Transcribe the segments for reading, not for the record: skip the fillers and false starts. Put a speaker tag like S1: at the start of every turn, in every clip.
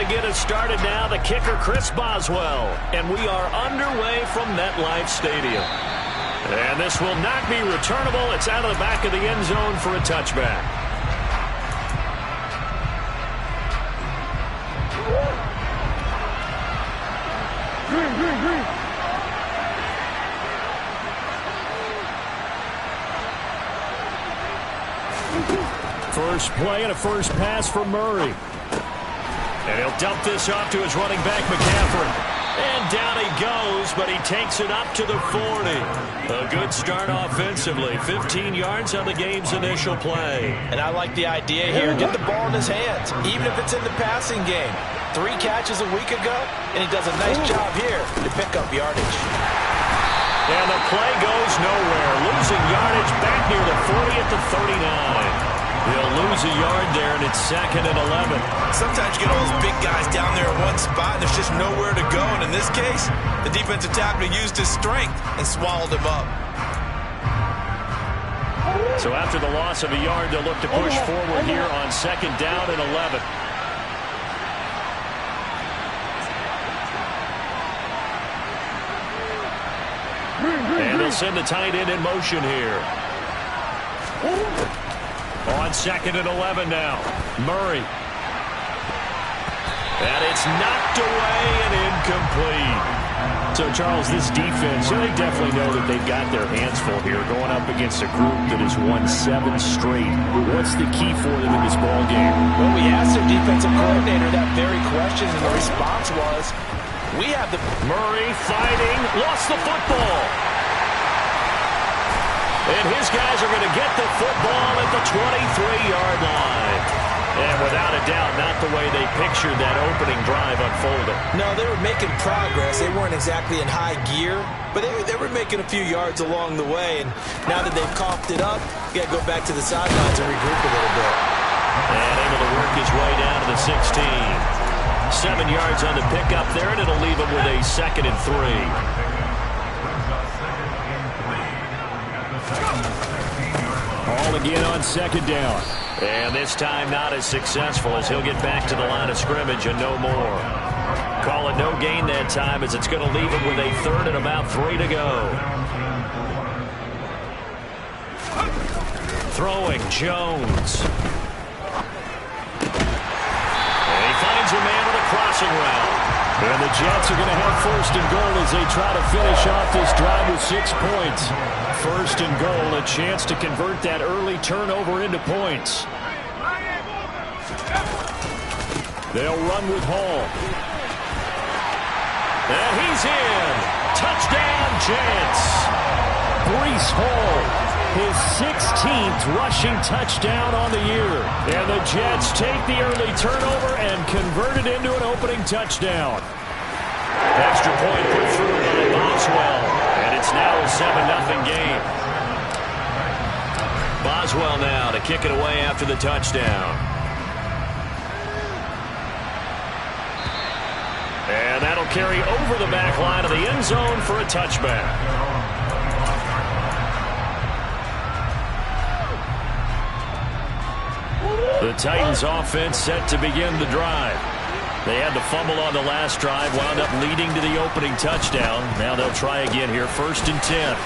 S1: to get us started now, the kicker, Chris Boswell. And we are underway from MetLife Stadium. And this will not be returnable. It's out of the back of the end zone for a touchback. First play and a first pass for Murray. And he'll dump this off to his running back, McCaffrey. And down he goes, but he takes it up to the 40. A good start offensively. 15 yards on the game's initial play.
S2: And I like the idea here. Get the ball in his hands, even if it's in the passing game. 3 catches a week ago, and he does a nice job here to pick up yardage.
S1: And the play goes nowhere. Losing yardage back near the 40 at the 39. He'll lose a yard there, and it's 2nd and 11.
S2: Sometimes you get all those big guys down there in one spot, and there's just nowhere to go. And in this case, the defensive tackle used his strength and swallowed him up.
S1: So after the loss of a yard, they'll look to push forward here on 2nd down and 11. And they'll send the tight end in motion here. On 2nd and 11 now. Murray. And it's knocked away and incomplete. So, Charles, this defense, they definitely know that they've got their hands full here going up against a group that has won 7 straight. What's the key for them in this ball game?
S2: Well, we asked their defensive coordinator that very question, and the response was, we have the...
S1: Murray fighting, lost the football. And his guys are going to get the football at the 23-yard line. And without a doubt, not the way they pictured that opening drive unfolding.
S2: No, they were making progress. They weren't exactly in high gear, but they were making a few yards along the way. And now that they've coughed it up, you got to go back to the sidelines and regroup a little bit.
S1: And able to work his way down to the 16. 7 yards on the pickup there, and it'll leave him with a 2nd and 3. All again on 2nd down. And this time not as successful as he'll get back to the line of scrimmage and no more. Call it no gain that time as it's going to leave him with a 3rd and about 3 to go. Throwing, Jones. And he finds a man with a crossing route. And the Jets are going to have 1st and goal as they try to finish off this drive with 6 points. 1st and goal, a chance to convert that early turnover into points. They'll run with Hall. And he's in. Touchdown, Jets. Breece Hall, his 16th rushing touchdown on the year. And the Jets take the early turnover and convert it into an opening touchdown. Extra point put through by Boswell. And it's now a 7-0 game. Boswell now to kick it away after the touchdown. And that'll carry over the back line of the end zone for a touchback. The Titans offense set to begin the drive. They had the fumble on the last drive, wound up leading to the opening touchdown. Now they'll try again here, 1st and 10.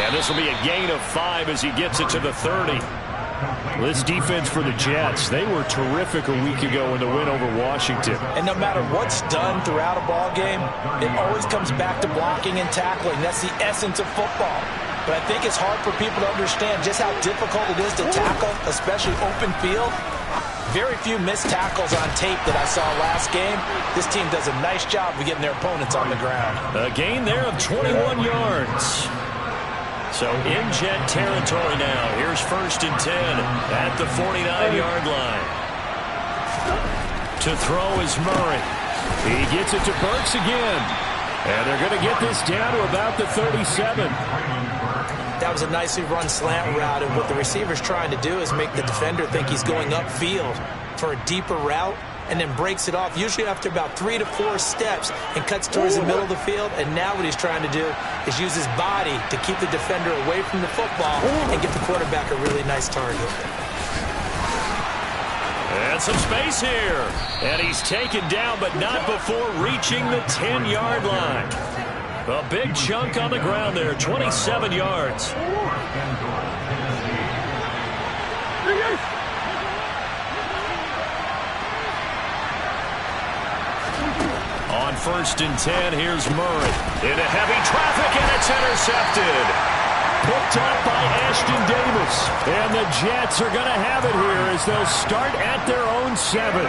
S1: And this will be a gain of 5 as he gets it to the 30. This defense for the Jets, they were terrific a week ago in the win over Washington.
S2: And no matter what's done throughout a ball game, it always comes back to blocking and tackling. That's the essence of football. But I think it's hard for people to understand just how difficult it is to tackle, especially open field. Very few missed tackles on tape that I saw last game. This team does a nice job of getting their opponents on the ground.
S1: A gain there of 21 yards. So in Jet territory now. Here's 1st and 10 at the 49-yard line. To throw is Murray. He gets it to Burks again. And they're going to get this down to about the 37.
S2: That was a nicely run slant route, and what the receiver's trying to do is make the defender think he's going upfield for a deeper route, and then breaks it off, usually after about 3 to 4 steps, and cuts towards the middle of the field. And now what he's trying to do is use his body to keep the defender away from the football and give the quarterback a really nice target.
S1: And some space here. And he's taken down, but not before reaching the 10-yard line. A big chunk on the ground there, 27 yards. On 1st and 10, here's Murray. Into heavy traffic, and it's intercepted. Picked up by Ashton Davis. And the Jets are going to have it here as they'll start at their own 7.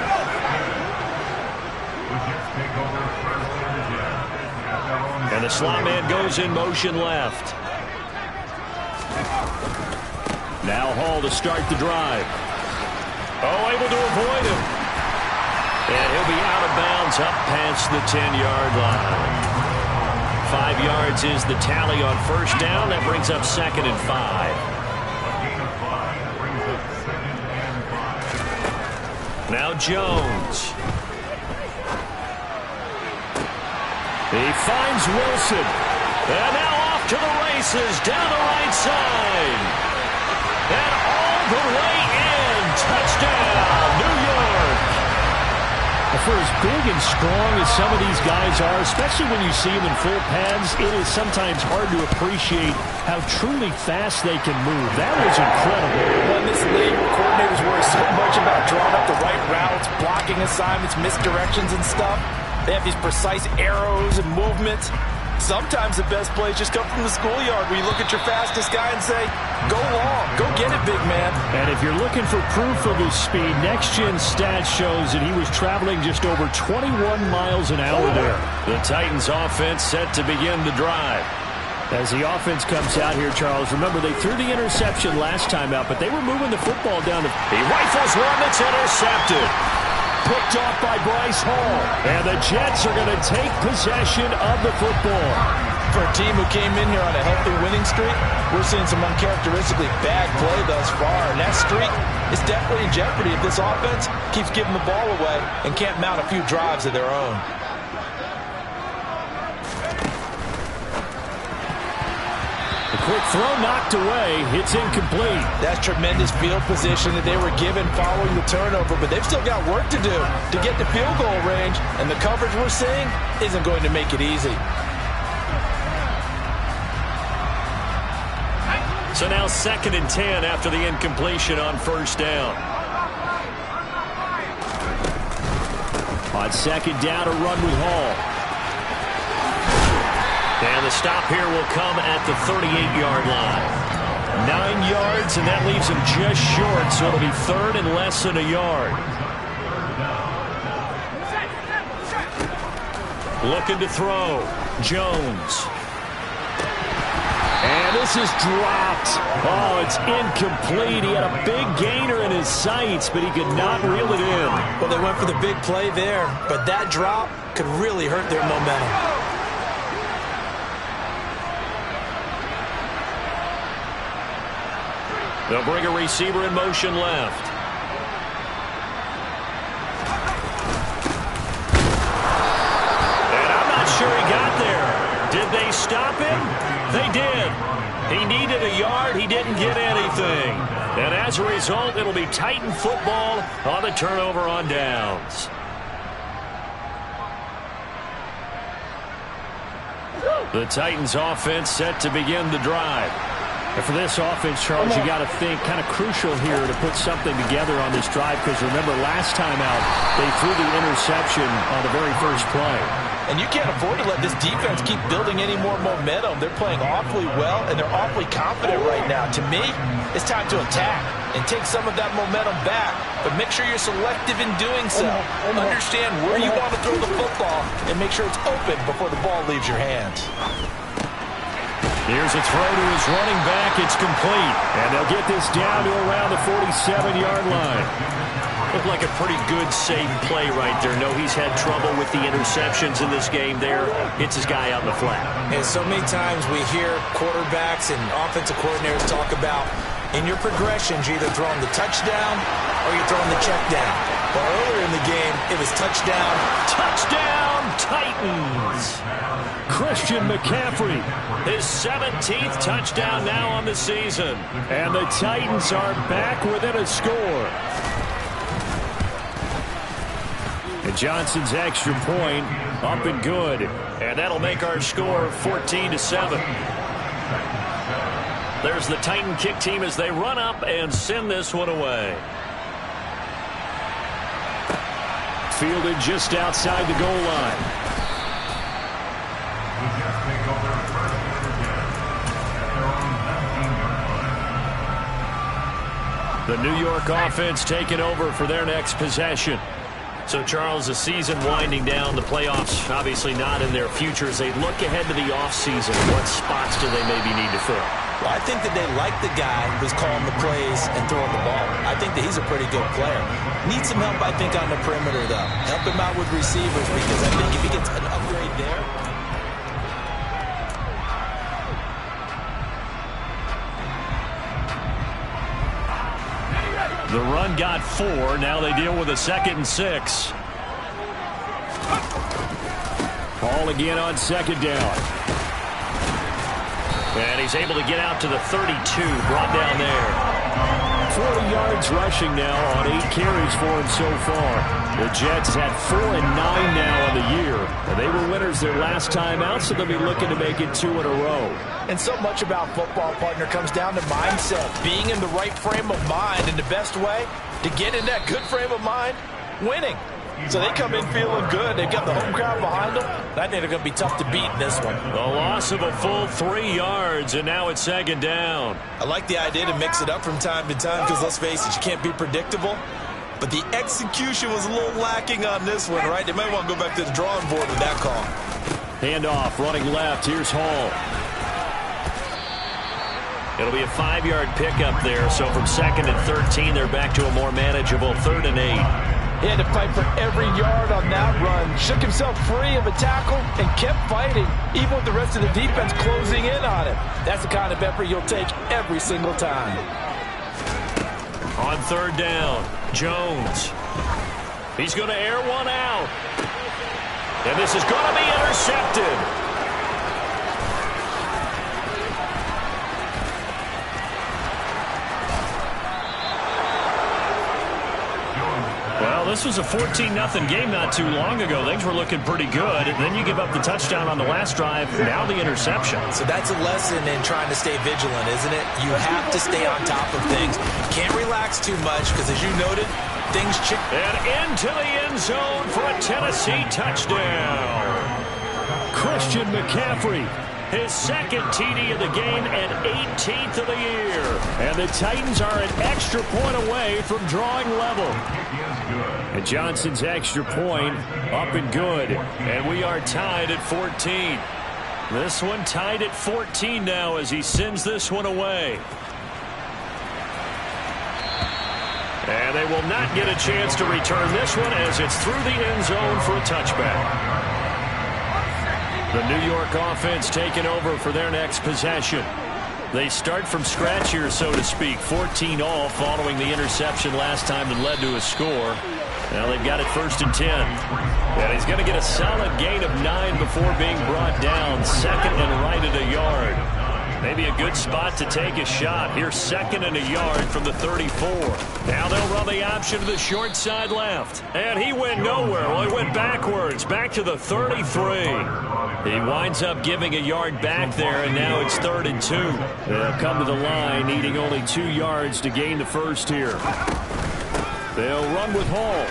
S1: And the slot man goes in motion left. Now Hall to start the drive. Oh, able to avoid him. And he'll be out of bounds up past the 10-yard line. 5 yards is the tally on 1st down. That brings up 2nd and 5. Now Jones. He finds Wilson. And now off to the races down the right side. And all the way in. Touchdown, New York. For as big and strong as some of these guys are, especially when you see them in full pads, it is sometimes hard to appreciate how truly fast they can move. That was incredible.
S2: Well, in this league, coordinators worry so much about drawing up the right routes, blocking assignments, misdirections and stuff. They have these precise arrows and movements. Sometimes the best plays just come from the schoolyard where you look at your fastest guy and say, go long, go get it, big man.
S1: And if you're looking for proof of his speed, Next Gen Stats shows that he was traveling just over 21 miles an hour there. The Titans offense set to begin the drive. As the offense comes out here, Charles, remember they threw the interception last time out, but they were moving the football down the... He rifles one that's intercepted. Picked off by Bryce Hall. And the Jets are going to take possession of the football.
S2: For a team who came in here on a healthy winning streak, we're seeing some uncharacteristically bad play thus far. And that streak is definitely in jeopardy if this offense keeps giving the ball away and can't mount a few drives of their own.
S1: A quick throw knocked away. It's incomplete.
S2: That's tremendous field position that they were given following the turnover, but they've still got work to do to get the field goal range, and the coverage we're seeing isn't going to make it easy.
S1: So now 2nd and 10 after the incompletion on 1st down. On 2nd down, a run with Hall. And the stop here will come at the 38-yard line. 9 yards, and that leaves him just short, so it'll be 3rd and less than a yard. Looking to throw. Jones. And this is dropped. Oh, it's incomplete. He had a big gainer in his sights, but he could not reel it in.
S2: Well, they went for the big play there, but that drop could really hurt their momentum.
S1: They'll bring a receiver in motion left. And I'm not sure he got there. Did they stop him? They did. He needed a yard. He didn't get anything. And as a result, it'll be Titan football on the turnover on downs. The Titans offense set to begin the drive. And for this offense, Charles, you got to think kind of crucial here to put something together on this drive because remember last time out they threw the interception on the very first play.
S2: And you can't afford to let this defense keep building any more momentum. They're playing awfully well, and they're awfully confident right now. To me, it's time to attack and take some of that momentum back. But make sure you're selective in doing so. Understand where you want to throw the football and make sure it's open before the ball leaves your hands.
S1: Here's a throw to his running back. It's complete. And they'll get this down to around the 47-yard line. Looked like a pretty good, safe play right there. No, he's had trouble with the interceptions in this game there. Hits his guy out in the flat.
S2: And so many times we hear quarterbacks and offensive coordinators talk about in your progressions, you're either throwing the touchdown or you're throwing the check down. But earlier in the game, it was touchdown.
S1: Touchdown, Titans! Christian McCaffrey, his 17th touchdown now on the season. And the Titans are back within a score. And Johnson's extra point up and good. And that'll make our score 14-7. There's the Titan kick team as they run up and send this one away. Fielded just outside the goal line. The New York offense taking over for their next possession. So, Charles, the season winding down, the playoffs obviously not in their future. As they look ahead to the offseason, what spots do they maybe need to fill?
S2: Well, I think that they like the guy who's calling the plays and throwing the ball. I think that he's a pretty good player. Needs some help, I think, on the perimeter, though. Help him out with receivers, because I think if he gets an upgrade there.
S1: The run got 4. Now they deal with a 2nd and 6. Ball again on 2nd down. And he's able to get out to the 32. Brought down there. 40 yards rushing now on 8 carries for him so far. The Jets had 4 and 9 now on the year. And they were winners their last time out, so they'll be looking to make it 2 in a row.
S2: And so much about football, partner, comes down to mindset. Being in the right frame of mind, and the best way to get in that good frame of mind, winning. So they come in feeling good. They've got the home crowd behind them. I think they're going to be tough to beat in this one.
S1: The loss of a full 3 yards, and now it's 2nd down.
S2: I like the idea to mix it up from time to time because, let's face it, you can't be predictable. But the execution was a little lacking on this one, right? They might want to go back to the drawing board with that call.
S1: Handoff, running left. Here's Hall. It'll be a 5-yard pickup there. So from 2nd and 13, they're back to a more manageable 3rd and 8.
S2: He had to fight for every yard on that run. Shook himself free of a tackle and kept fighting, even with the rest of the defense closing in on him. That's the kind of effort you'll take every single time.
S1: On 3rd down, Jones. He's going to air one out. And this is going to be intercepted. Well, this was a 14-0 game not too long ago. Things were looking pretty good. And then you give up the touchdown on the last drive. Now the interception.
S2: So that's a lesson in trying to stay vigilant, isn't it? You have to stay on top of things. Can't relax too much because, as you noted, things change.
S1: And into the end zone for a Tennessee touchdown. Christian McCaffrey. His 2nd TD of the game and 18th of the year. And the Titans are an extra point away from drawing level. And Johnson's extra point up and good. And we are tied at 14. This one tied at 14 now as he sends this one away. And they will not get a chance to return this one as it's through the end zone for a touchback. The New York offense taking over for their next possession. They start from scratch here, so to speak. 14-all following the interception last time that led to a score. Now they've got it 1st and 10. And he's going to get a solid gain of 9 before being brought down. 2nd and right at a yard. Maybe a good spot to take a shot. Here's 2nd and a yard from the 34. Now they'll run the option to the short side left. And he went nowhere. Well, he went backwards, back to the 33. He winds up giving a yard back there, and now it's 3rd and 2. They'll come to the line, needing only 2 yards to gain the first here. They'll run with Hall.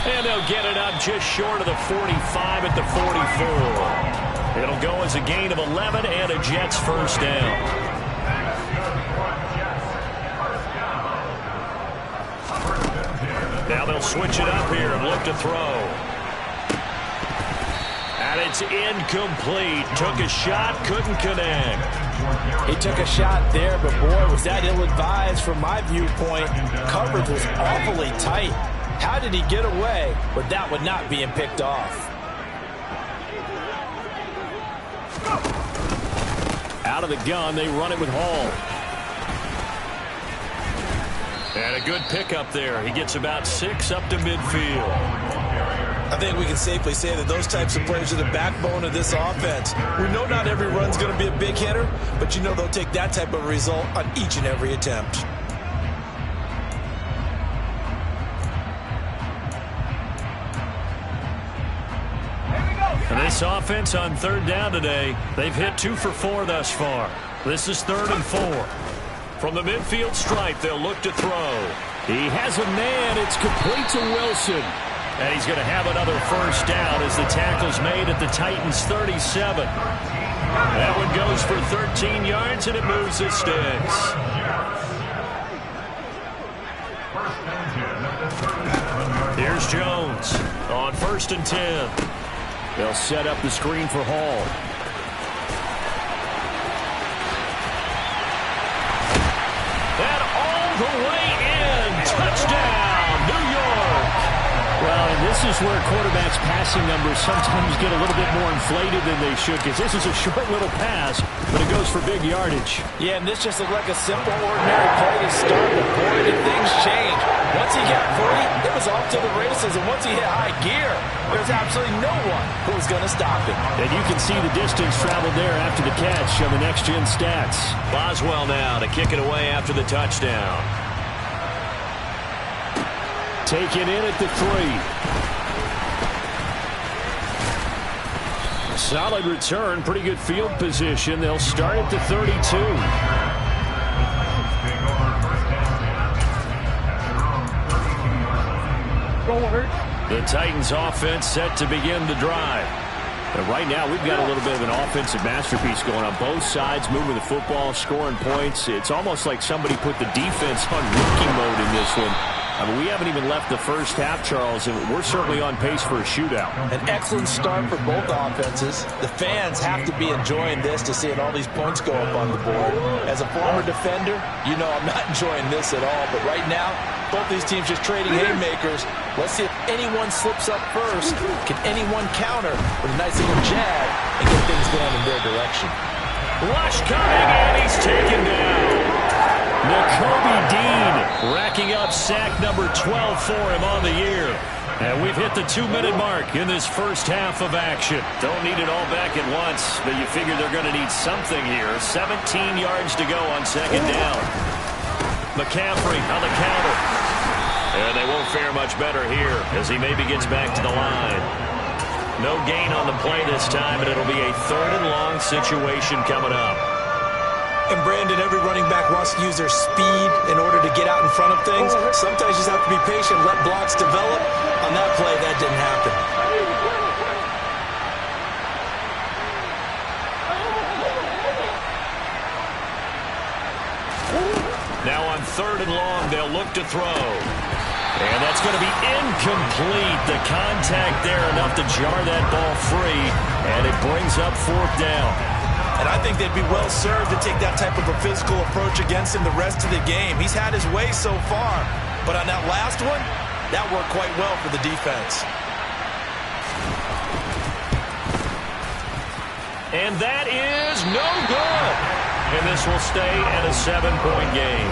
S1: And they'll get it up just short of the 45 at the 44. It'll go as a gain of 11 and a Jets first down. Now they'll switch it up here and look to throw. And it's incomplete. Took a shot, couldn't connect.
S2: He took a shot there, but boy, was that ill-advised from my viewpoint. Coverage was awfully tight. How did he get away with that one not being picked off?
S1: Out of the gun, they run it with Hall. And a good pickup there. He gets about 6 up to midfield.
S2: I think we can safely say that those types of players are the backbone of this offense. We know not every run's going to be a big hitter, but you know they'll take that type of result on each and every attempt.
S1: This offense on third down today, they've hit 2 for 4 thus far. This is 3rd and 4. From the midfield stripe, they'll look to throw. He has a man. It's complete to Wilson. And he's going to have another first down as the tackle's made at the Titans' 37. That one goes for 13 yards, and it moves the sticks. Here's Jones on 1st and 10. They'll set up the screen for Hall. And all the way in. Touchdown, New York. Well, and this is where quarterbacks' passing numbers sometimes get a little bit more inflated than they should, because this is a short little pass, but it goes for big yardage.
S2: Yeah, and this just looked like a simple, ordinary play to start, but boy, did things change. Once he got free, it was off to the races, and once he hit high gear, there's absolutely no one who was going to stop him.
S1: And you can see the distance traveled there after the catch on the next-gen stats. Boswell now to kick it away after the touchdown. Taken in at the 3. Solid return, pretty good field position. They'll start at the 32. The Titans offense set to begin the drive. And right now we've got a little bit of an offensive masterpiece going on both sides, moving the football, scoring points. It's almost like somebody put the defense on rookie mode in this one. I mean, we haven't even left the first half, Charles, and we're certainly on pace for a shootout.
S2: An excellent start for both offenses. The fans have to be enjoying this to seeing all these points go up on the board. As a former defender, you know I'm not enjoying this at all. But right now, both these teams just trading haymakers. Let's see if anyone slips up first. Can anyone counter with a nice little jab and get things going in their direction?
S1: Rush coming, and he's taken down. Nakobe Dean racking up sack number 12 for him on the year. And we've hit the 2-minute mark in this first half of action. Don't need it all back at once, but you figure they're going to need something here. 17 yards to go on 2nd down. McCaffrey on the counter. And they won't fare much better here as he maybe gets back to the line. No gain on the play this time, and it'll be a 3rd and long situation coming up.
S2: And Brandon, every running back wants to use their speed in order to get out in front of things. Sometimes you just have to be patient, let blocks develop. On that play, that didn't happen.
S1: Now on 3rd and long, they'll look to throw. And that's going to be incomplete. The contact there enough to jar that ball free, and it brings up 4th down.
S2: And I think they'd be well served to take that type of a physical approach against him the rest of the game. He's had his way so far, but on that last one, that worked quite well for the defense.
S1: And that is no good. And this will stay at a 7-point game.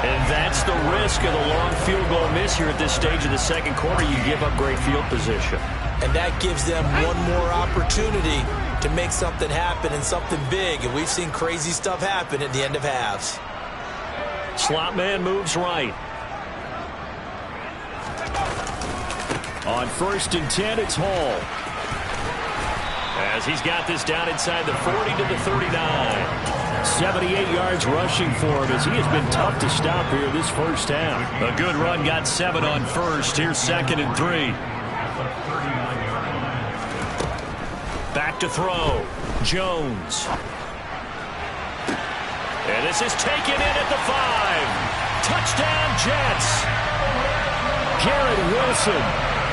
S1: And that's the risk of the long field goal miss here at this stage of the 2nd quarter. You give up great field position.
S2: And that gives them one more opportunity to make something happen and something big. And we've seen crazy stuff happen at the end of halves.
S1: Slot man moves right. On 1st and 10, it's Hall. As he's got this down inside the 40 to the 39. 78 yards rushing for him as he has been tough to stop here this first half. A good run, got 7 on 1st. Here's 2nd and 3. Back to throw. Jones. And this is taken in at the 5. Touchdown, Jets. Garrett Wilson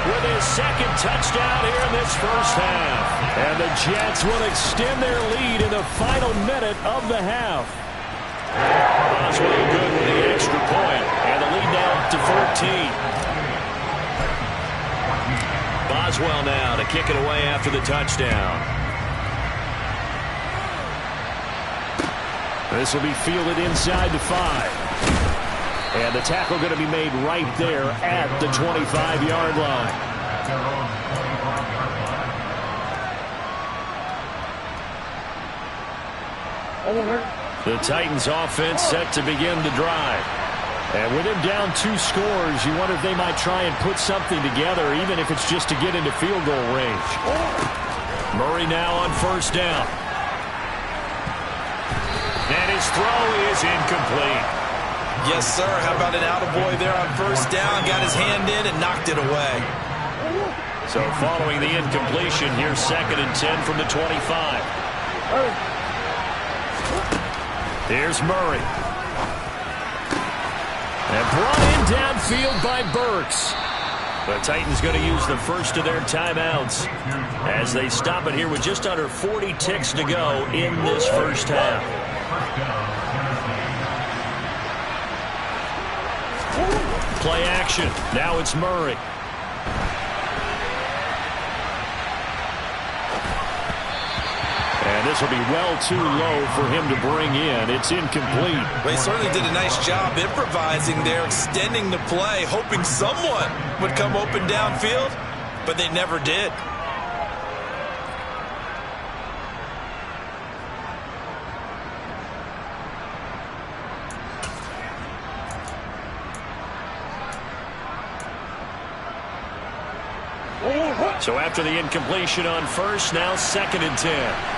S1: with his 2nd touchdown here in this first half. And the Jets will extend their lead in the final minute of the half. Boswell good with the extra point, and the lead now to 14. Boswell now to kick it away after the touchdown. This will be fielded inside the 5. And the tackle going to be made right there at the 25-yard line. The Titans offense set to begin the drive. And with him down 2 scores, you wonder if they might try and put something together, even if it's just to get into field goal range. Murray now on first down. And his throw is incomplete.
S2: Yes, sir. How about an attaboy there on first down? Got his hand in and knocked it away.
S1: So following the incompletion, here's 2nd and 10 from the 25. Here's Murray. And brought in downfield by Burks. The Titans going to use the first of their timeouts as they stop it here with just under 40 ticks to go in this first half. Play action. Now it's Murray. And this will be well too low for him to bring in. It's incomplete.
S2: They certainly did a nice job improvising there, extending the play, hoping someone would come open downfield, but they never did.
S1: So after the incompletion on first, now 2nd and 10.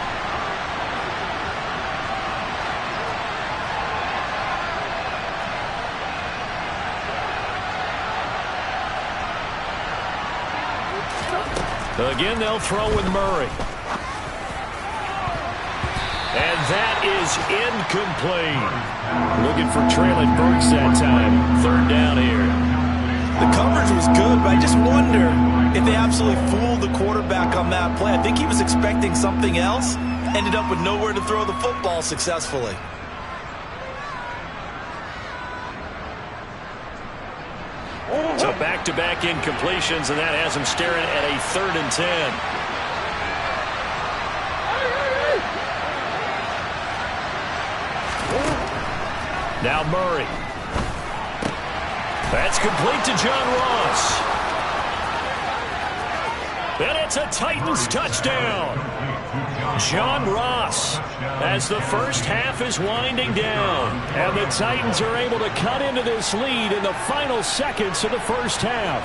S1: Again, they'll throw with Murray. And that is incomplete. Looking for trailing Burks that time. 3rd down here.
S2: The coverage was good, but I just wonder if they absolutely fooled the quarterback on that play. I think he was expecting something else. Ended up with nowhere to throw the football successfully.
S1: So back-to-back incompletions, and that has him staring at a 3rd and 10. Now Murray. That's complete to John Ross. And it's a Titans touchdown. John Ross, as the first half is winding down. And the Titans are able to cut into this lead in the final seconds of the first half.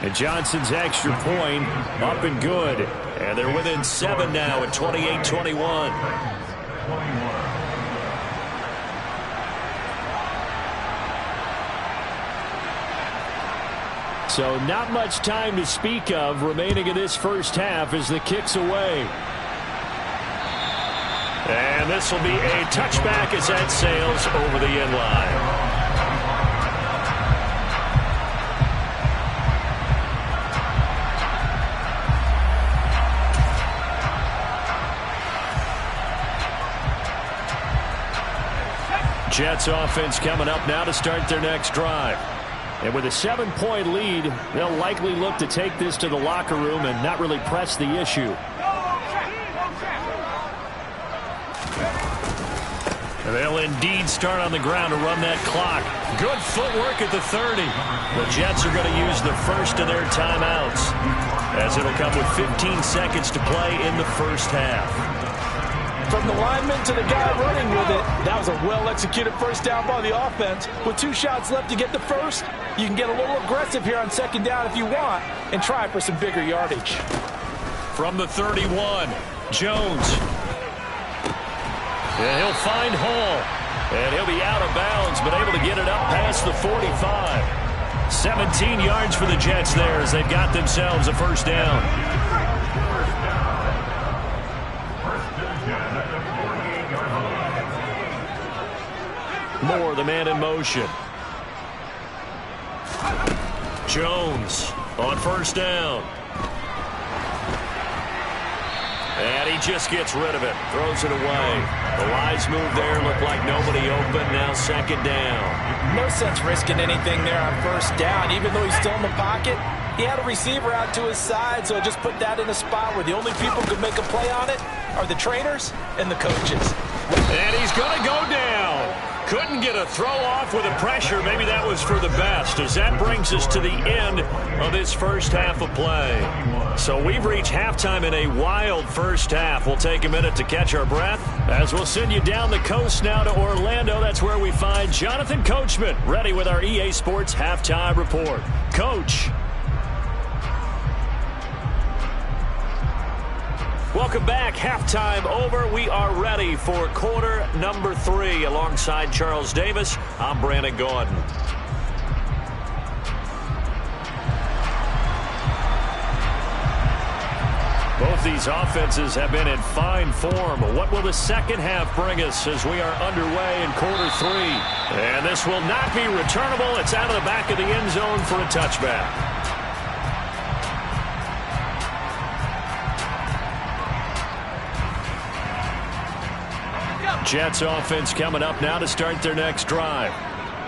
S1: And Johnson's extra point up and good. And they're within 7 now at 28-21. So not much time to speak of remaining in this first half as the kick's away. And this will be a touchback as that sails over the end line. Jets offense coming up now to start their next drive. And with a 7-point lead, they'll likely look to take this to the locker room and not really press the issue. And they'll indeed start on the ground to run that clock. Good footwork at the 30. The Jets are going to use the first of their timeouts, as it'll come with 15 seconds to play in the first half.
S2: From the lineman to the guy running with it, that was a well-executed first down by the offense. With 2 shots left to get the first, you can get a little aggressive here on 2nd down if you want and try for some bigger yardage.
S1: From the 31, Jones. And he'll find Hall. And he'll be out of bounds, but able to get it up past the 45. 17 yards for the Jets there as they've got themselves a first down. Moore, the man in motion. Jones on first down. And he just gets rid of it. Throws it away. The wise move there. Looked like nobody open. Now 2nd down.
S2: No sense risking anything there on first down. Even though he's still in the pocket, he had a receiver out to his side, so just put that in a spot where the only people who can make a play on it are the trainers and the coaches.
S1: And he's going to go down. Couldn't get a throw off with the pressure. Maybe that was for the best, as that brings us to the end of this first half of play. So we've reached halftime in a wild first half. We'll take a minute to catch our breath as we'll send you down the coast now to Orlando. That's where we find Jonathan Coachman ready with our EA Sports Halftime Report. Coach. Welcome back. Halftime over. We are ready for quarter number 3. Alongside Charles Davis, I'm Brandon Gaudin. Both these offenses have been in fine form. What will the second half bring us as we are underway in quarter 3? And this will not be returnable. It's out of the back of the end zone for a touchback. Jets offense coming up now to start their next drive.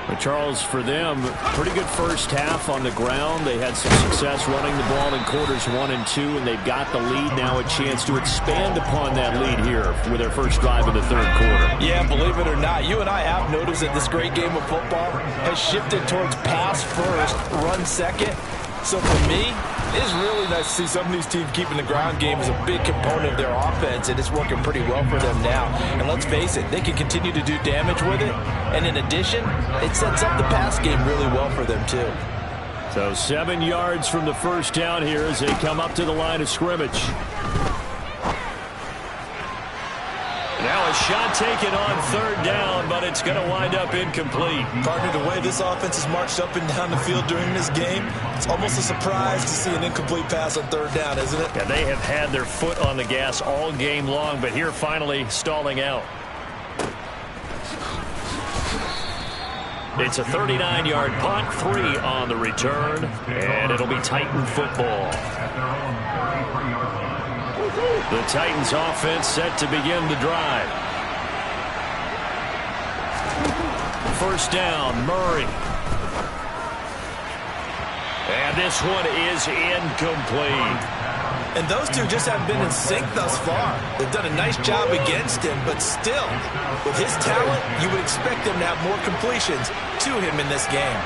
S1: But Charles, for them, pretty good first half on the ground. They had some success running the ball in quarters 1 and 2, and they've got the lead now, a chance to expand upon that lead here with their first drive in the third quarter.
S2: Yeah, believe it or not, you and I have noticed that this great game of football has shifted towards pass first, run second. So for me, it's really nice to see some of these teams keeping the ground game as a big component of their offense, and it's working pretty well for them now. And let's face it, they can continue to do damage with it. And in addition, it sets up the pass game really well for them too.
S1: So 7 yards from the first down here as they come up to the line of scrimmage. Now a shot taken on third down, but it's going to wind up incomplete.
S2: Partner, the way this offense has marched up and down the field during this game, it's almost a surprise to see an incomplete pass on third down, isn't it?
S1: Yeah, they have had their foot on the gas all game long, but here finally stalling out. It's a 39-yard punt, 3 on the return, and it'll be Titan football. The Titans offense set to begin the drive. First down, Murray. And this one is incomplete.
S2: And those two just haven't been in sync thus far. They've done a nice job against him, but still, with his talent, you would expect them to have more completions to him in this game.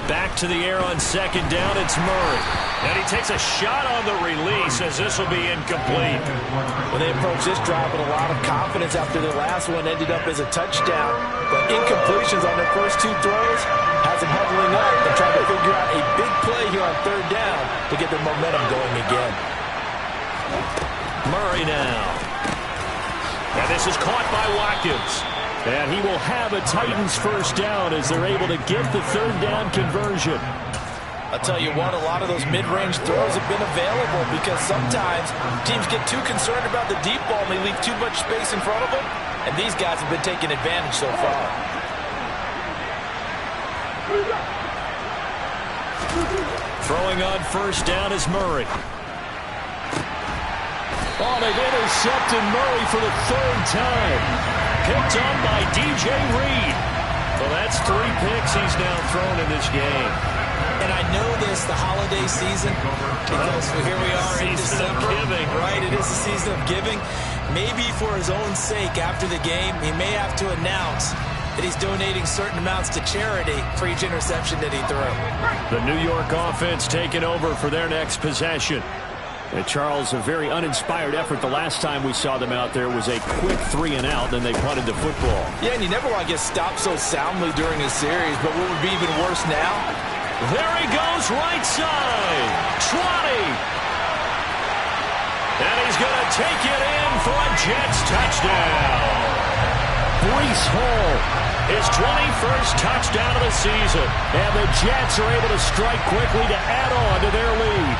S1: Back to the air on second down, it's Murray. And he takes a shot on the release as this will be incomplete.
S2: Well, they approached this drive with a lot of confidence after their last one ended up as a touchdown. But incompletions on their first 2 throws has them huddling up and trying to figure out a big play here on third down to get their momentum going again.
S1: Murray now. And this is caught by Watkins. And he will have a Titans first down as they're able to get the third down conversion.
S2: I'll tell you what, a lot of those mid-range throws have been available because sometimes teams get too concerned about the deep ball and they leave too much space in front of them. And these guys have been taking advantage so far.
S1: Throwing on first down is Murray. Oh, they've intercepted Murray for the 3rd time. Picked on by DJ Reed. Well, that's 3 picks he's now thrown in this game.
S2: And I know this, the holiday season, because here we are in December.
S1: Giving.
S2: Right, it is the season of giving. Maybe for his own sake after the game, he may have to announce that he's donating certain amounts to charity for each interception that he threw.
S1: The New York offense taking over for their next possession. And Charles, a very uninspired effort. The last time we saw them out there was a quick 3 and out, then they punted the football.
S2: Yeah, and you never want to get stopped so soundly during a series, but what would be even worse now?
S1: There he goes, right side. Trotty. And he's going to take it in for a Jets touchdown. Brees Hall, his 21st touchdown of the season. And the Jets are able to strike quickly to add on to their lead.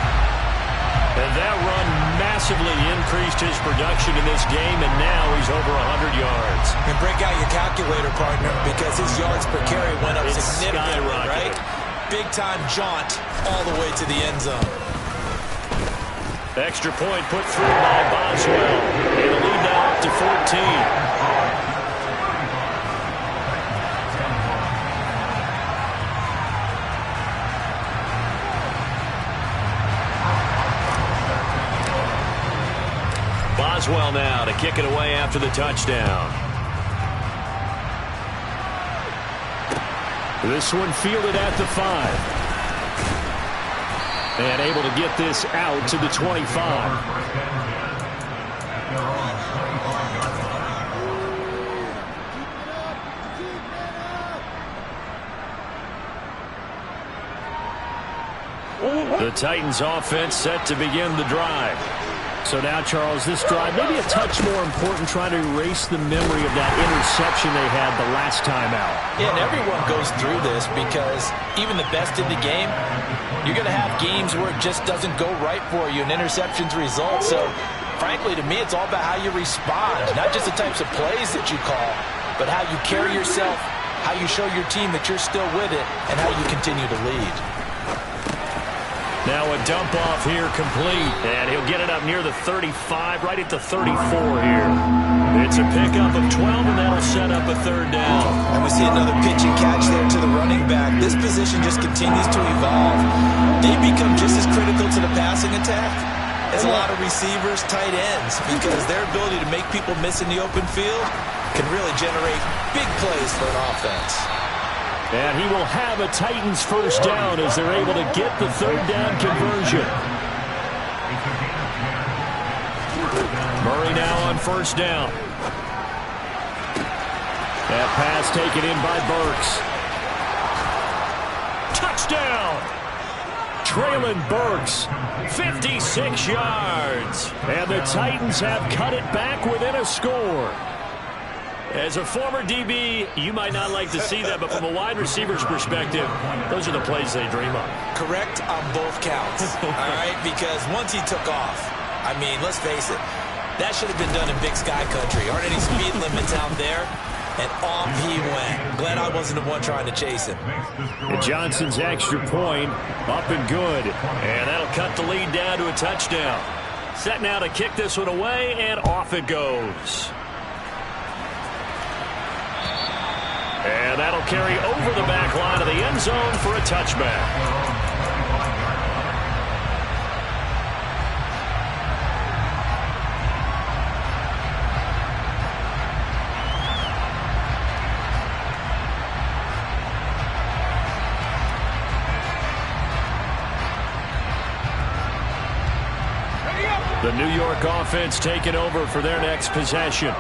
S1: And that run massively increased his production in this game, and now he's over 100 yards.
S2: And break out your calculator, partner, because his yards per carry went up significantly, right? Big-time jaunt all the way to the end zone.
S1: Extra point put through by Boswell. And the lead now up to 14. Boswell now to kick it away after the touchdown. This one fielded at the 5. And able to get this out to the 25. The Titans offense set to begin the drive. So now, Charles, this drive maybe a touch more important, trying to erase the memory of that interception they had the last time out.
S2: Yeah, and everyone goes through this because even the best in the game, you're going to have games where it just doesn't go right for you and interceptions result. So, frankly, to me, it's all about how you respond, not just the types of plays that you call, but how you carry yourself, how you show your team that you're still with it, and how you continue to lead.
S1: Now a dump off here complete, and he'll get it up near the 35, right at the 34 here. It's a pickup of 12, and that'll set up a third down.
S2: And we see another pitch and catch there to the running back. This position just continues to evolve. They become just as critical to the passing attack as a lot of receivers, tight ends, because their ability to make people miss in the open field can really generate big plays for an offense.
S1: And he will have a Titans first down as they're able to get the third down conversion. Murray now on first down. That pass taken in by Burks. Touchdown! Traylon Burks, 56 yards. And the Titans have cut it back within a score. As a former DB, you might not like to see that, but from a wide receiver's perspective, those are the plays they dream of.
S2: Correct on both counts, all right? Because once he took off, I mean, let's face it, that should have been done in Big Sky Country. Aren't any speed limits out there? And off he went. Glad I wasn't the one trying to chase him.
S1: And Johnson's extra point, up and good. And that'll cut the lead down to a touchdown. Set now to kick this one away, and off it goes. And that'll carry over the back line of the end zone for a touchback. The New York offense taking over for their next possession.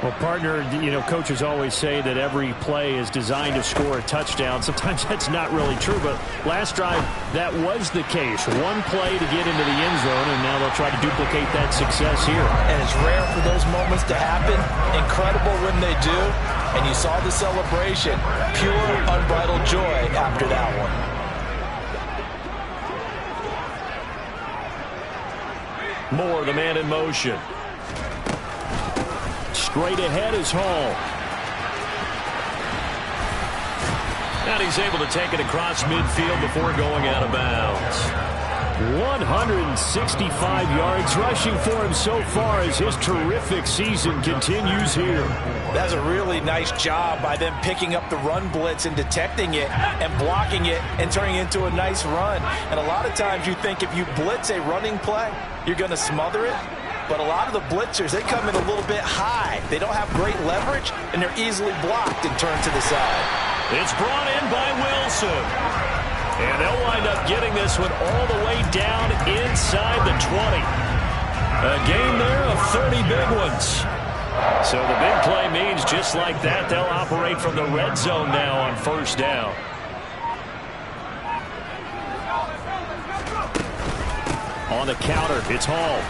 S1: Well, partner, you know, coaches always say that every play is designed to score a touchdown. Sometimes that's not really true, but last drive, that was the case. One play to get into the end zone, and now they'll try to duplicate that success here.
S2: And it's rare for those moments to happen. Incredible when they do. And you saw the celebration. Pure, unbridled joy after that one.
S1: Moore, the man in motion. Straight ahead is Hall. And he's able to take it across midfield before going out of bounds. 165 yards rushing for him so far as his terrific season continues here.
S2: That's a really nice job by them picking up the run blitz and detecting it and blocking it and turning it into a nice run. And a lot of times you think if you blitz a running play, you're going to smother it. But a lot of the blitzers, they come in a little bit high. They don't have great leverage, and they're easily blocked and turned to the side.
S1: It's brought in by Wilson. And they'll wind up getting this one all the way down inside the 20. A game there of 30 big ones. So the big play means just like that, they'll operate from the red zone now on first down. On the counter, it's Hall.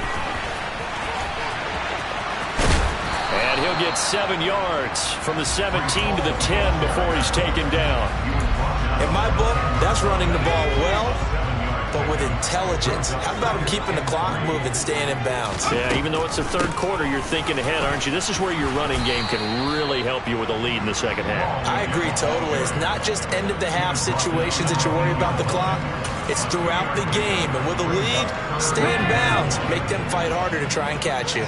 S1: And he'll get 7 yards from the 17 to the 10 before he's taken down.
S2: In my book, that's running the ball well, but with intelligence. How about him keeping the clock moving, staying in bounds?
S1: Yeah, even though it's the third quarter, you're thinking ahead, aren't you? This is where your running game can really help you with a lead in the second half.
S2: I agree totally. It's not just end-of-the-half situations that you worry about the clock. It's throughout the game. And with a lead, stay in bounds. Make them fight harder to try and catch you.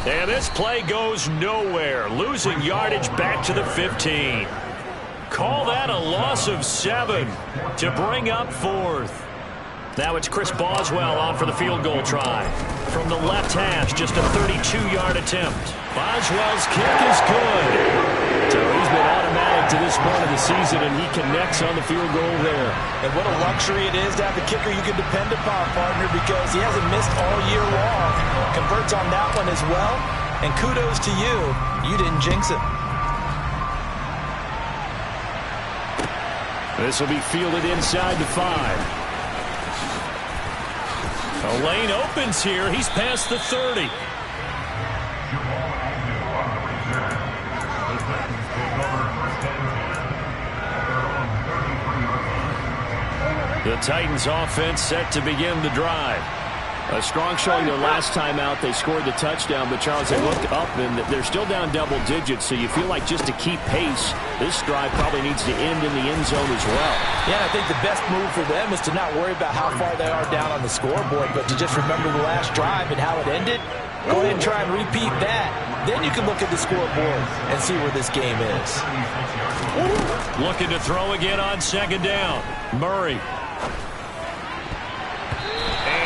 S1: And this play goes nowhere. Losing yardage back to the 15. call that a loss of 7 to bring up 4th. Now it's Chris Boswell on for the field goal try. From the left hash, just a 32-yard attempt. Boswell's kick is good. So he's been automatic to this point of the season, and he connects on the field goal there.
S2: And what a luxury it is to have a kicker you can depend upon, partner, because he hasn't missed all year long. Converts on that one as well. And kudos to you. You didn't jinx it.
S1: This will be fielded inside the 5. A lane opens here. He's past the 30. The Titans offense set to begin the drive. A strong showing their last time out. They scored the touchdown, but Charles, they look up and they're still down double digits, so you feel like just to keep pace, this drive probably needs to end in the end zone as well.
S2: Yeah, I think the best move for them is to not worry about how far they are down on the scoreboard, but to just remember the last drive and how it ended. Go ahead and try and repeat that. Then you can look at the scoreboard and see where this game is.
S1: Looking to throw again on second down. Murray.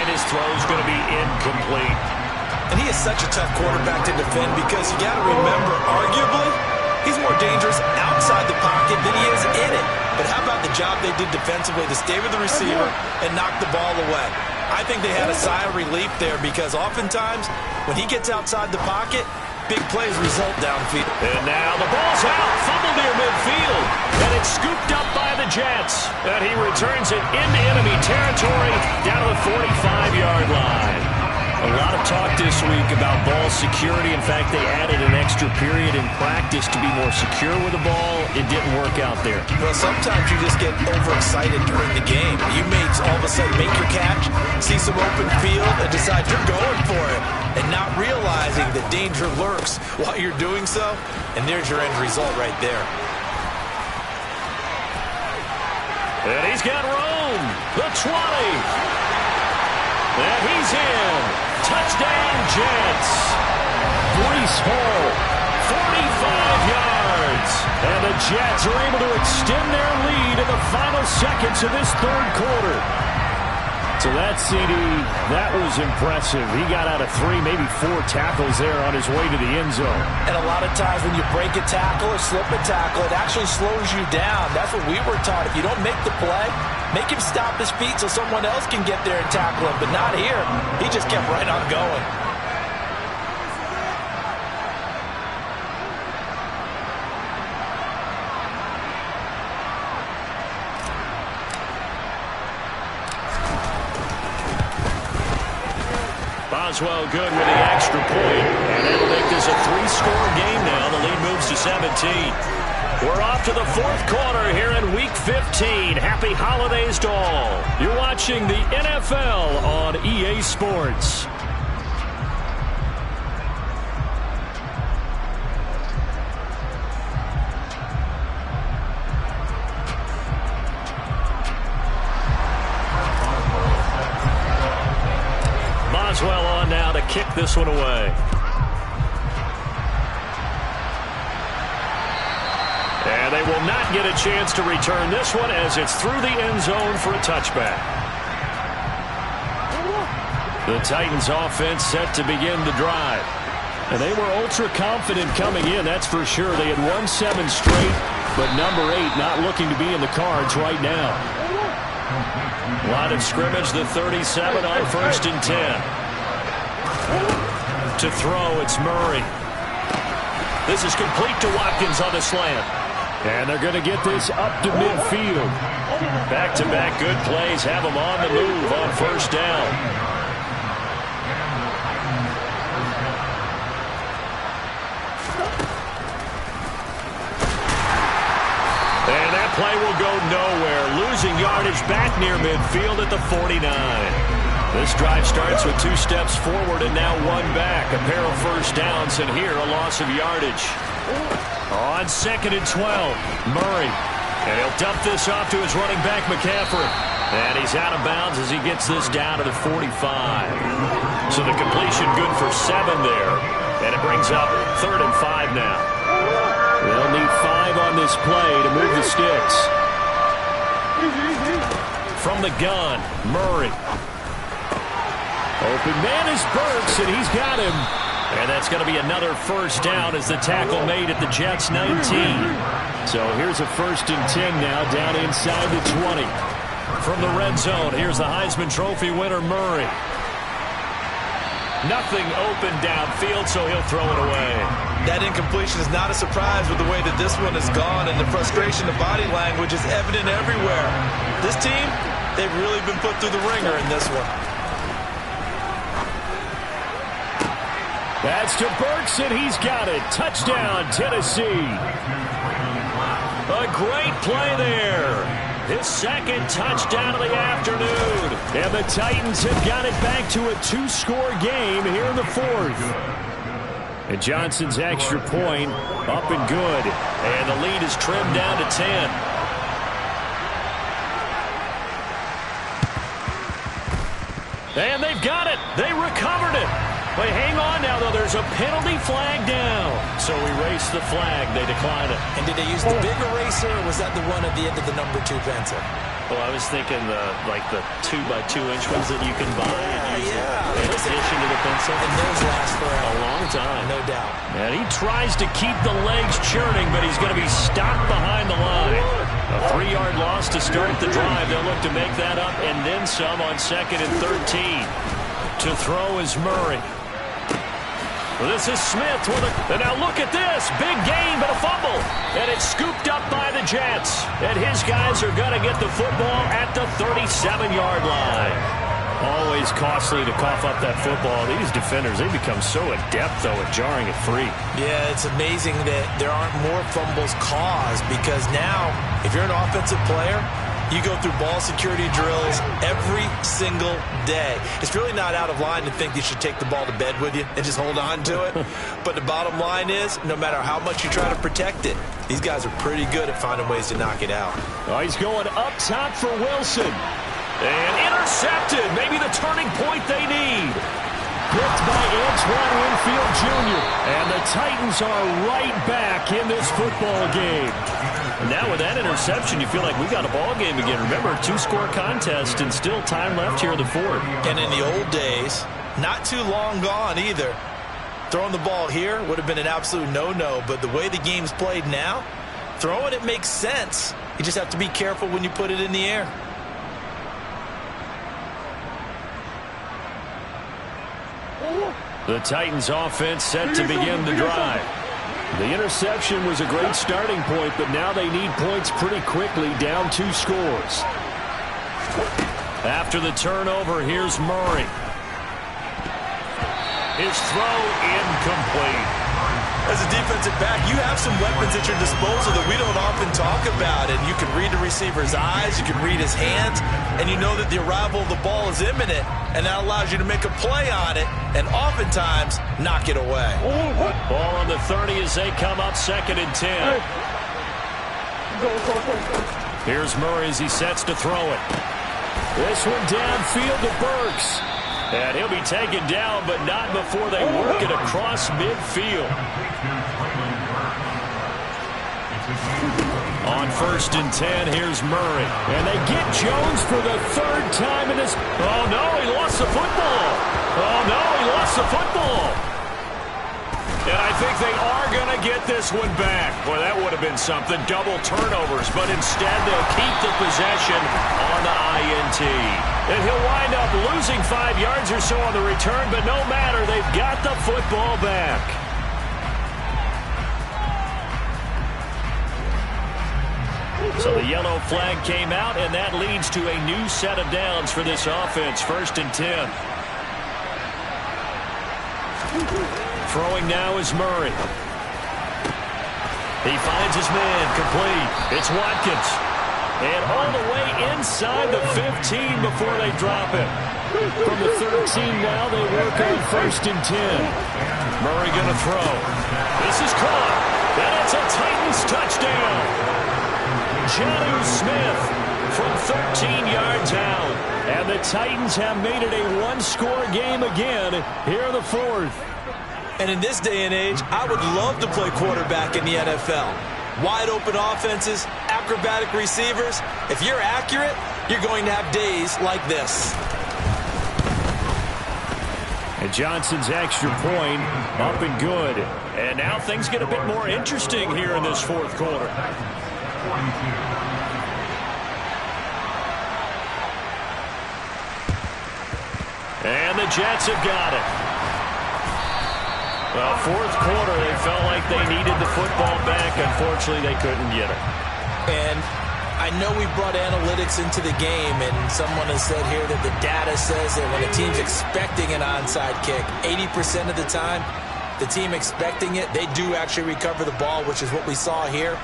S1: His throw's going to be incomplete.
S2: And he is such a tough quarterback to defend because you got to remember, arguably, he's more dangerous outside the pocket than he is in it. But how about the job they did defensively to stay with the receiver and knock the ball away? I think they had a sigh of relief there because oftentimes when he gets outside the pocket, big plays result downfield.
S1: And now the ball's out, fumbled near midfield, and it's scooped up by the Jets. And he returns it into enemy territory down to the 45-yard line. A lot of talk this week about ball security. In fact, they added an extra period in practice to be more secure with the ball. It didn't work out there.
S2: Well, sometimes you just get overexcited during the game. You may all of a sudden make your catch, see some open field, and decide you're going for it, and not realizing that danger lurks while you're doing so. And there's your end result right there.
S1: And he's got room. The 20. And he's in. Touchdown, Jets. Brees Hall, 45 yards. And the Jets are able to extend their lead in the final seconds of this third quarter. So that CD, that was impressive. He got out of 3, maybe 4 tackles there on his way to the end zone.
S2: And a lot of times when you break a tackle or slip a tackle, it actually slows you down. That's what we were taught. If you don't make the play, make him stop his feet so someone else can get there and tackle him. But not here. He just kept right on going.
S1: Boswell good with the extra point, and that'll make this a 3-score game now. The lead moves to 17. We're off to the 4th quarter here in Week 15. Happy holidays to all. You're watching the NFL on EA Sports. Boswell on now to kick this one away. And they will not get a chance to return this one as it's through the end zone for a touchback. The Titans offense set to begin the drive. And they were ultra confident coming in, that's for sure. They had won 7 straight, but number 8 not looking to be in the cards right now. Line of scrimmage, the 37 on 1st and 10. To throw, it's Murray. This is complete to Watkins on the slant. And they're going to get this up to midfield. Back-to-back good plays have them on the move on 1st down. And that play will go nowhere. Losing yardage back near midfield at the 49. This drive starts with 2 steps forward and now 1 back. A pair of 1st downs, and here a loss of yardage. On 2nd and 12, Murray. And he'll dump this off to his running back, McCaffrey. And he's out of bounds as he gets this down to the 45. So the completion good for 7 there. And it brings up 3rd and 5 now. They'll need 5 on this play to move the sticks. From the gun, Murray. Open man is Burks, and he's got him. And that's going to be another first down as the tackle made at the Jets' 19. So here's a 1st and 10 now down inside the 20. From the red zone, here's the Heisman Trophy winner, Murray. Nothing open downfield, so he'll throw it away.
S2: That incompletion is not a surprise with the way that this one has gone, and the frustration, the body language is evident everywhere. This team, they've really been put through the ringer in this one.
S1: That's to Burks, and he's got it. Touchdown, Tennessee. A great play there. His 2nd touchdown of the afternoon. And the Titans have got it back to a 2-score game here in the 4th. And Johnson's extra point up and good. And the lead is trimmed down to 10. And they've got it. They recovered it. But hang on now, though. There's a penalty flag down. So erase the flag. They decline it.
S2: And did they use the big eraser, or was that the one at the end of the number 2 pencil?
S3: Well, I was thinking the 2x2-inch ones that you can buy and use in addition to the pencil.
S2: And those last for
S3: a long time.
S2: No doubt.
S1: And he tries to keep the legs churning, but he's going to be stopped behind the line. A 3-yard loss to start the drive. They'll look to make that up and then some on 2nd and 13. To throw is Murray. This is Smith with and now look at this. Big gain, but a fumble. And it's scooped up by the Jets. And his guys are going to get the football at the 37-yard line. Always costly to cough up that football. These defenders, they become so adept, though, at jarring it free.
S2: Yeah, it's amazing that there aren't more fumbles caused, because now, if you're an offensive player, you go through ball security drills every single day. It's really not out of line to think you should take the ball to bed with you and just hold on to it. But the bottom line is, no matter how much you try to protect it, these guys are pretty good at finding ways to knock it out.
S1: Oh, he's going up top for Wilson. And intercepted. Maybe the turning point they need. Picked by Antoine Winfield Jr. And the Titans are right back in this football game. Now with that interception, you feel like we got a ball game again. Remember, 2-score contest and still time left here in the 4th.
S2: And in the old days, not too long gone either, throwing the ball here would have been an absolute no-no. But the way the game's played now, throwing it makes sense. You just have to be careful when you put it in the air.
S1: The Titans offense set to begin the drive. The interception was a great starting point, but now they need points pretty quickly, down 2 scores. After the turnover, here's Murray. His throw incomplete.
S2: As a defensive back, you have some weapons at your disposal that we don't often talk about. And you can read the receiver's eyes, you can read his hands, and you know that the arrival of the ball is imminent. And that allows you to make a play on it and oftentimes knock it away.
S1: Ball on the 30 as they come up 2nd and 10. Here's Murray as he sets to throw it. This one downfield to Burks. And he'll be taken down, but not before they work it across midfield. On 1st and 10, here's Murray. And they get Jones for the 3rd time in this. Oh, no, he lost the football. Oh, no, he lost the football. And I think they are going to get this one back. Boy, that would have been something. Double turnovers, but instead they'll keep the possession on the INT. And he'll wind up losing 5 yards or so on the return, but no matter, they've got the football back. So the yellow flag came out, and that leads to a new set of downs for this offense. 1st and 10. Throwing now is Murray. He finds his man, complete. It's Watkins. And all the way inside the 15 before they drop it. From the 13 now, they work on 1st and 10. Murray going to throw. This is caught. And it's a Titans touchdown. Jonnu Smith from 13 yards out. And the Titans have made it a 1-score game again here in the 4th.
S2: And in this day and age, I would love to play quarterback in the NFL. Wide open offenses, acrobatic receivers. If you're accurate, you're going to have days like this.
S1: And Johnson's extra point up and good. And now things get a bit more interesting here in this fourth quarter. And the Jets have got it. Well, fourth quarter, they felt like they needed the football back. Unfortunately, they couldn't get it.
S2: And I know we brought analytics into the game, and someone has said here that the data says that when a team's expecting an onside kick, 80% of the time, the team expecting it, they do actually recover the ball, which is what we saw here.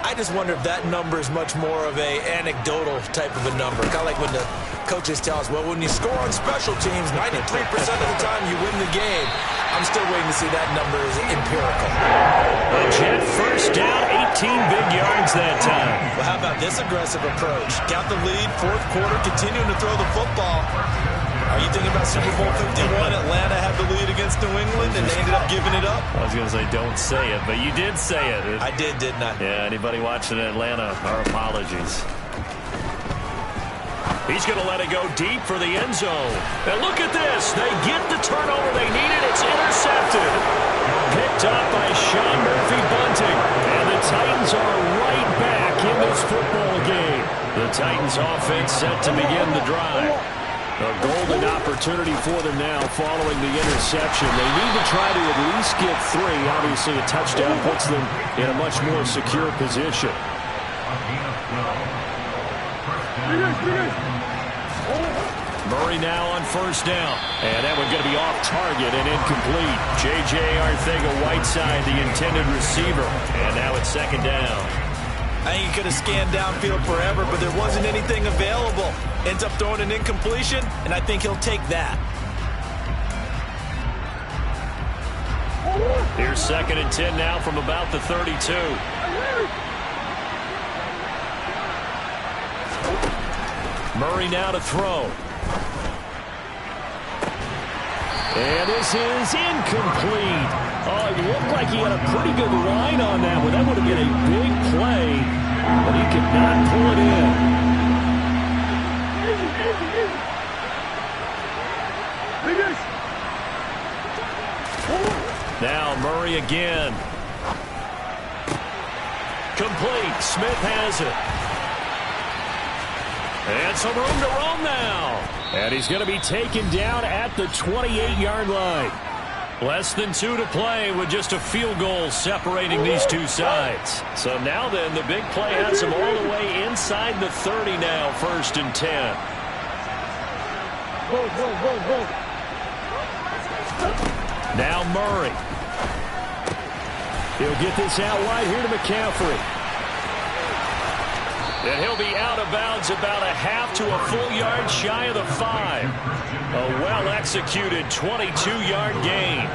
S2: I just wonder if that number is much more of a anecdotal type of a number. Kind of like when the coaches tell us, well, when you score on special teams, 93% of the time you win the game. I'm still waiting to see that number is empirical.
S1: A Jet first down, 18 big yards that time.
S2: Well, how about this aggressive approach? Got the lead, fourth quarter, continuing to throw the football. Are you thinking about Super Bowl 51? Atlanta had the lead against New England, and they ended up giving it up?
S3: I was going to say don't say it, but you did say it.
S2: I did, didn't I?
S3: Yeah, anybody watching Atlanta, our apologies.
S1: He's going to let it go deep for the end zone. And look at this. They get the turnover they needed. It's intercepted. Picked up by Sean Murphy-Bunting. And the Titans are right back in this football game. The Titans offense set to begin the drive. A golden opportunity for them now following the interception. They need to try to at least get 3. Obviously, a touchdown puts them in a much more secure position. Murray now on first down. And that one's going to be off target and incomplete. J.J. Arcega-Whiteside, the intended receiver. And now it's second down.
S2: I think he could have scanned downfield forever, but there wasn't anything available. Ends up throwing an incompletion, and I think he'll take that.
S1: Here's second and 10 now from about the 32. Murray now to throw. And this is incomplete. Oh, it looked like he had a pretty good line on that one. That would have been a big play, but he could not pull it in. Now Murray again. Complete. Smith has it. And some room to roam now. And he's going to be taken down at the 28-yard line. Less than 2 to play with just a field goal separating these two sides. So now then, the big play has him all the way inside the 30 now, first and 10. Now Murray. He'll get this out wide here to McCaffrey. And he'll be out of bounds about a half to a full yard shy of the 5. A well-executed 22-yard gain.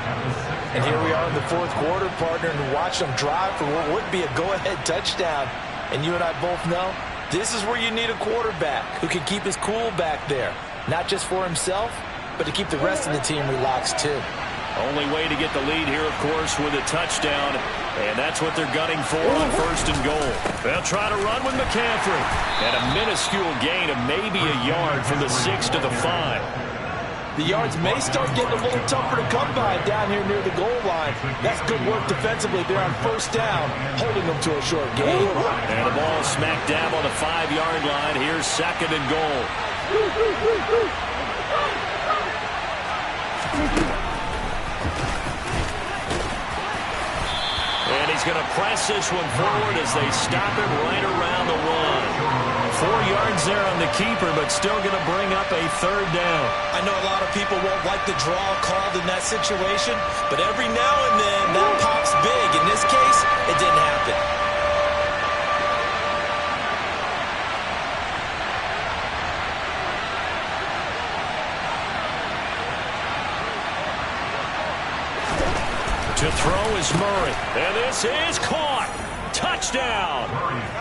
S2: And here we are in the fourth quarter, partner, and watch them drive for what would be a go-ahead touchdown. And you and I both know this is where you need a quarterback who can keep his cool back there. Not just for himself, but to keep the rest of the team relaxed too.
S1: Only way to get the lead here, of course, with a touchdown. And that's what they're gunning for on first and goal. They'll try to run with McCaffrey. And a minuscule gain of maybe a yard from the 6 to the 5.
S2: The yards may start getting a little tougher to come by down here near the goal line. That's good work defensively. They're on first down, holding them to a short gain.
S1: And the ball smack dab on the 5-yard line. Here's second and goal. And he's going to press this one forward as they stop him right around the 1. 4 yards there on the keeper, but still going to bring up a third down.
S2: I know a lot of people won't like the draw called in that situation, but every now and then that pops big. In this case, it didn't happen.
S1: To throw is Murray. And this is caught. Touchdown.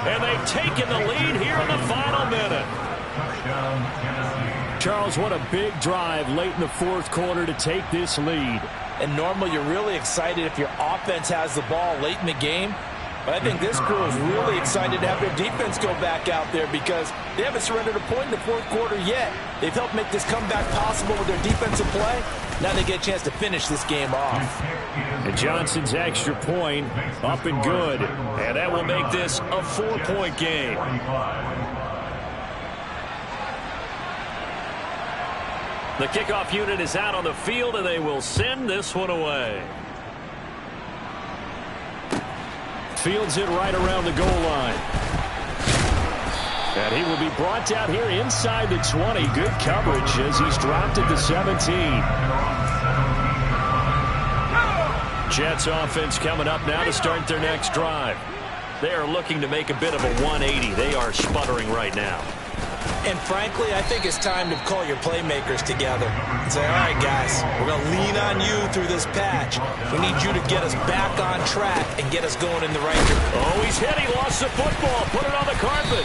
S1: And they've taken the lead here in the final minute. Charles, what a big drive late in the fourth quarter to take this lead.
S2: And normally you're really excited if your offense has the ball late in the game. But I think this crew is really excited to have their defense go back out there because they haven't surrendered a point in the fourth quarter yet. They've helped make this comeback possible with their defensive play. Now they get a chance to finish this game off.
S1: And Johnson's extra point up and good. And that will make this a 4-point game. The kickoff unit is out on the field, and they will send this one away. Fields it right around the goal line. And he will be brought down here inside the 20. Good coverage as he's dropped at the 17. Jets offense coming up now to start their next drive. They are looking to make a bit of a 180. They are sputtering right now.
S2: And frankly, I think it's time to call your playmakers together and say, all right, guys, we're going to lean on you through this patch. We need you to get us back on track and get us going in the right direction.
S1: Oh, he's hit. He lost the football. Put it on the carpet.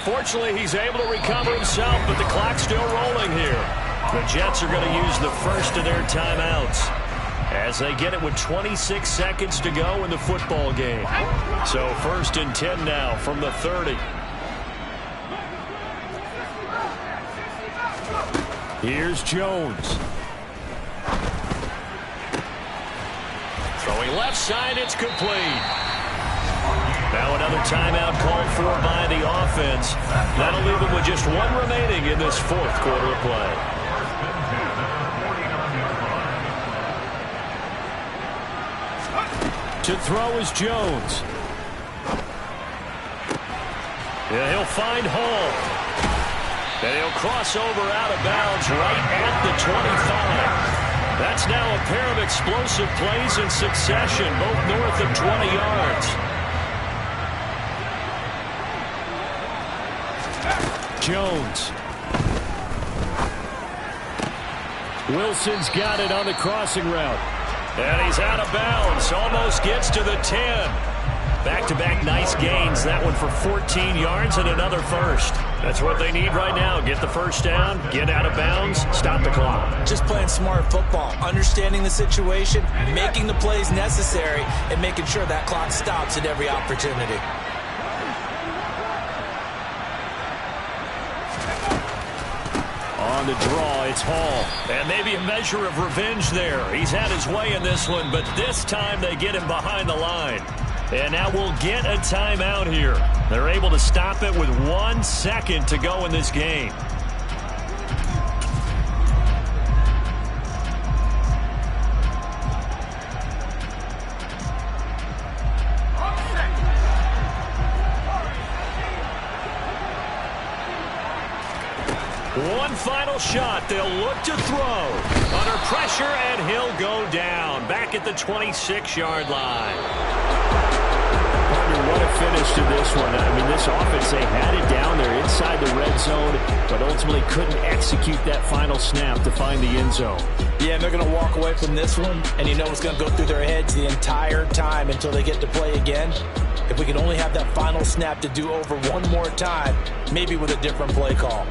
S1: Fortunately, he's able to recover himself, but the clock's still rolling here. The Jets are going to use the first of their timeouts as they get it with 26 seconds to go in the football game. So 1st and 10 now from the 30. Here's Jones. Throwing left side, it's complete. Now another timeout called for by the offense. That'll leave them with just one remaining in this fourth quarter of play. To throw is Jones. Yeah, he'll find Hall. And he'll cross over out of bounds right at the 25. That's now a pair of explosive plays in succession, both north of 20 yards. Jones. Wilson's got it on the crossing route. And he's out of bounds. Almost gets to the 10. Back-to-back nice gains. That one for 14 yards and another first. That's what they need right now. Get the first down, get out of bounds, stop the clock.
S2: Just playing smart football, understanding the situation, making the plays necessary, and making sure that clock stops at every opportunity.
S1: On the draw, it's Hall. And maybe a measure of revenge there. He's had his way in this one, but this time they get him behind the line. And now we'll get a timeout here. They're able to stop it with 1 second to go in this game. One final shot. They'll look to throw. Under pressure, and he'll go down. Back at the 26-yard line. What a finish to this one. I mean, this offense, they had it down there inside the red zone, but ultimately couldn't execute that final snap to find the end zone.
S2: Yeah, and they're going to walk away from this one, and you know it's going to go through their heads the entire time until they get to play again. If we could only have that final snap to do over one more time, maybe with a different play call.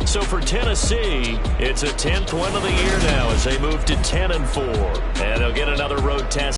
S1: So for Tennessee, it's a 10th win of the year now as they move to 10-4, and they'll get another road test.